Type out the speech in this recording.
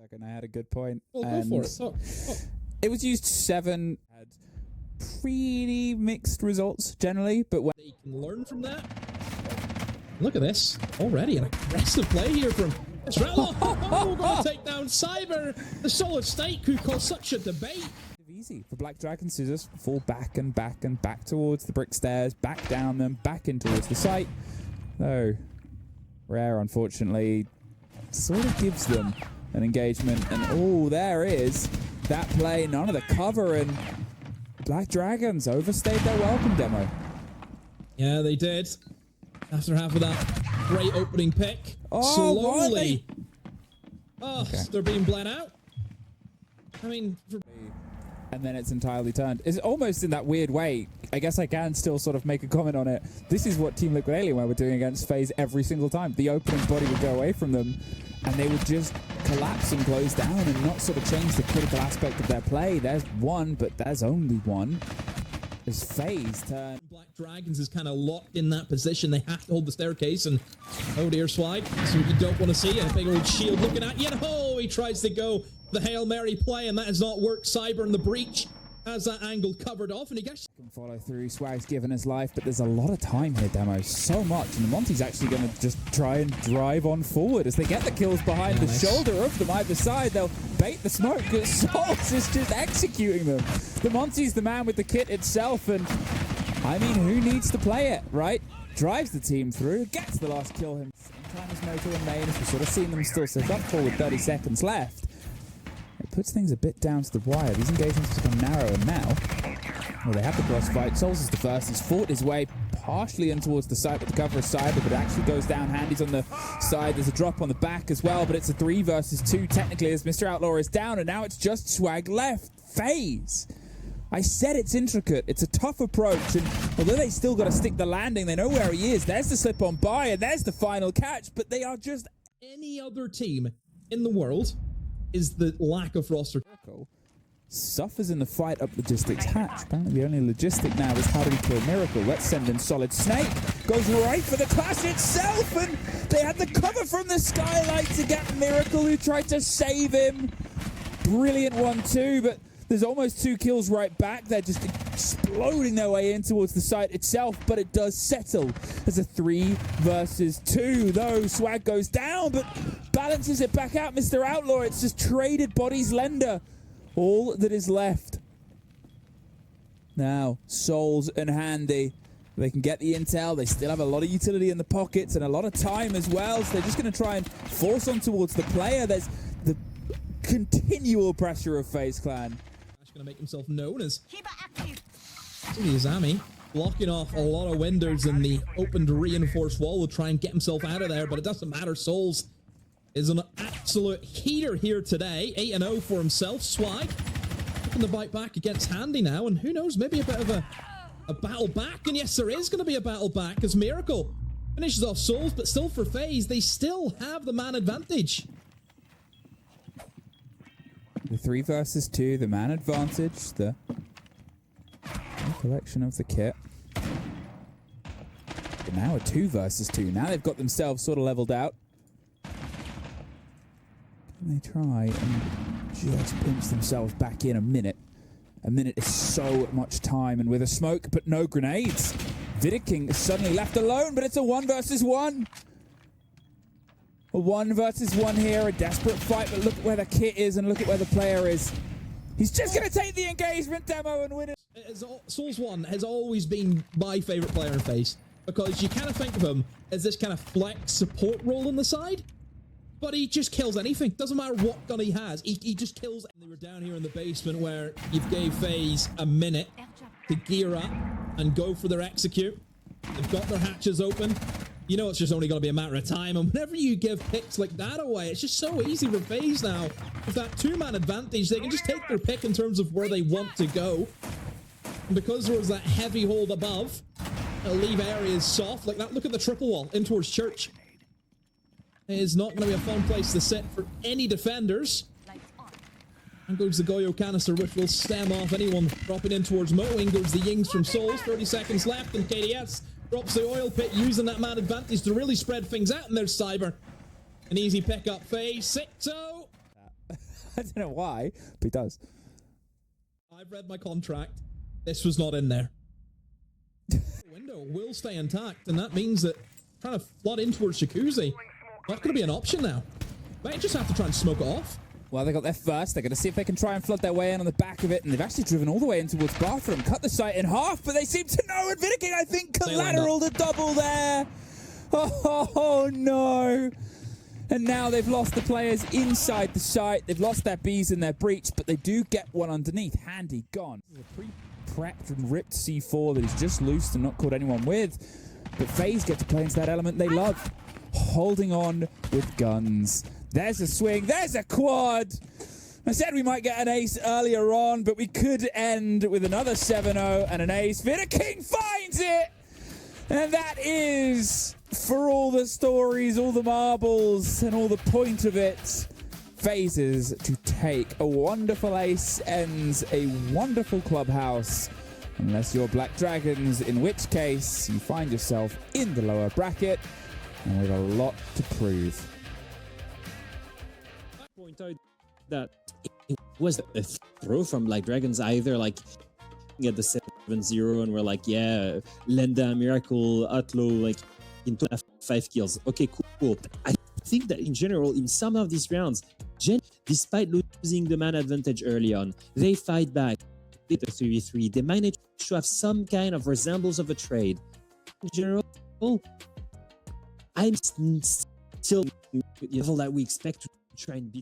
Second, I had a good point. Well, and go for it. it was used 7. Had pretty mixed results generally, but when They can learn from that. Look at this. Already an aggressive play here from Estrella. Oh, gonna take down Cyber. The solid state who caused such a debate. easy for BlackDragons to just fall back and back and back towards the brick stairs, back down them, back in towards the site. Though Rare, unfortunately, sort of gives them an engagement. And oh, there is that play. None of the cover, and BlackDragons overstayed their welcome demo. Yeah, they did. After half of that great opening pick. Oh, slowly. Oh, okay. They're being bled out. I mean... And then it's entirely turned. It's almost in that weird way. I guess I can still sort of make a comment on it. This is what Team Liquid Alienware were doing against FaZe every single time. The opening body would go away from them, and they would just collapse and close down and not sort of change the critical aspect of their play. There's one, but there's only one. As FaZe turn. BlackDragons is kind of locked in that position. They have to hold the staircase, and oh dear, Swag. So you don't want to see a big old shield looking at you. Oh, he tries to go the Hail Mary play, and that has not worked. Cyber in the breach has that angle covered off, and he gets... Can follow through. Swag's given his life, but there's a lot of time here, Demo. So much. And Monty's actually going to just try and drive on forward as they get the kills behind the shoulder of them either side. They'll bait the smoke, but Salts is just executing them. The Monty's the man with the kit itself, and I mean, who needs to play it, right? Drives the team through, gets the last kill him. Sometimes Moto and Main, as we've sort of seen them still sit up forward, 30 seconds left. It puts things a bit down to the wire. These engagements become narrower now. Well, they have the cross fight. Souls is the first. He's fought his way partially in towards the side, but the cover is Cyber, but it actually goes down. Handy's on the side. There's a drop on the back as well, but it's a 3 versus 2 technically as Mr. Outlaw is down, and now it's just Swag left. FaZe. I said it's intricate. It's a tough approach, and although they still got to stick the landing, they know where he is. There's the slip on by, and there's the final catch, but they are just... Any other team in the world is the lack of roster. Suffers in the fight up logistics hatch. Apparently the only logistic now is how do we kill Miracle. Let's send in Solid Snake. Goes right for the clash itself, and they had the cover from the skylight to get Miracle, who tried to save him. Brilliant one too, but there's almost 2 kills right back. They're just exploding their way in towards the site itself, but it does settle as a 3 versus 2. Though Swag goes down, but balances it back out. Mr. Outlaw, it's just traded bodies lender. All that is left. Now, Souls and Handy. They can get the intel. They still have a lot of utility in the pockets and a lot of time as well. So they're just going to try and force on towards the player. There's the continual pressure of FaZe Clan. Going to make himself known as Izami, blocking off a lot of windows in the opened reinforced wall to try and get himself out of there, but it doesn't matter. Souls is an absolute heater here today. 8-0 for himself. Swag looking to bite back against Handy now, and who knows, maybe a bit of a battle back. And yes, there is going to be a battle back as Miracle finishes off Souls, but still for FaZe, they still have the man advantage. The 3 versus 2, the man advantage, the collection of the kit. But now a 2 versus 2. Now they've got themselves sort of leveled out. Can they try and just pinch themselves back in a minute? A minute is so much time, and with a smoke, but no grenades. Vidiking is suddenly left alone, but it's a 1 versus 1. A 1 versus 1 here, a desperate fight, but look at where the kit is and look at where the player is. He's just going to take the engagement demo and win it. Souls 1 has always been my favorite player in FaZe, because you kind of think of him as this kind of flex support role on the side, but he just kills anything. Doesn't matter what gun he has, he just kills. They were down here in the basement where you've gave FaZe a minute to gear up and go for their execute. They've got their hatches open. You know it's just only going to be a matter of time, and whenever you give picks like that away, it's just so easy for FaZe now. With that 2-man advantage, they can just take their pick in terms of where they want to go. And because there was that heavy hold above, it'll leave areas soft like that. Look at the triple wall in towards Church. It is not going to be a fun place to sit for any defenders. And goes the Goyo canister, which will stem off anyone dropping in towards Mo. In goes the Yings from Souls. 30 seconds left, and KDS drops the oil pit, using that man advantage to really spread things out. And there's Cyber. An easy pick up. FaZe 6-0. I don't know why, but he does. I've read my contract. This was not in there. The window will stay intact, and that means that trying to flood in towards Jacuzzi, not going to be an option now. Might just have to try and smoke it off. Well, they got there first. They're going to see if they can try and flood their way in on the back of it, and they've actually driven all the way in towards Bathroom, cut the site in half, but they seem to know, and Vinicking, I think, collateral the double there. Oh, no. And now they've lost the players inside the site. They've lost their bees in their breach, but they do get one underneath. Handy gone. This is a pre-prepped and ripped C4 that he's just loosed and not caught anyone with. But FaZe get to play into that element they love. Holding on with guns. There's a swing. There's a quad. I said we might get an ace earlier on, but we could end with another 7-0 and an ace. Vinicking finds it! And that is, for all the stories, all the marbles, and all the point of it, FaZe's to take a wonderful ace, ends a wonderful clubhouse. Unless you're BlackDragons, in which case you find yourself in the lower bracket and with a lot to prove. Point out that it was a throw from BlackDragons, either like at the 7-0 and we're like, yeah, Lenda, Miracle, Outlaw, like into 5 kills. Okay, cool. I think that in general, in some of these rounds, despite losing the man advantage early on, they fight back. The 3v3, they manage to have some kind of resemblance of a trade. In general, I'm still the level that we expect to try and beat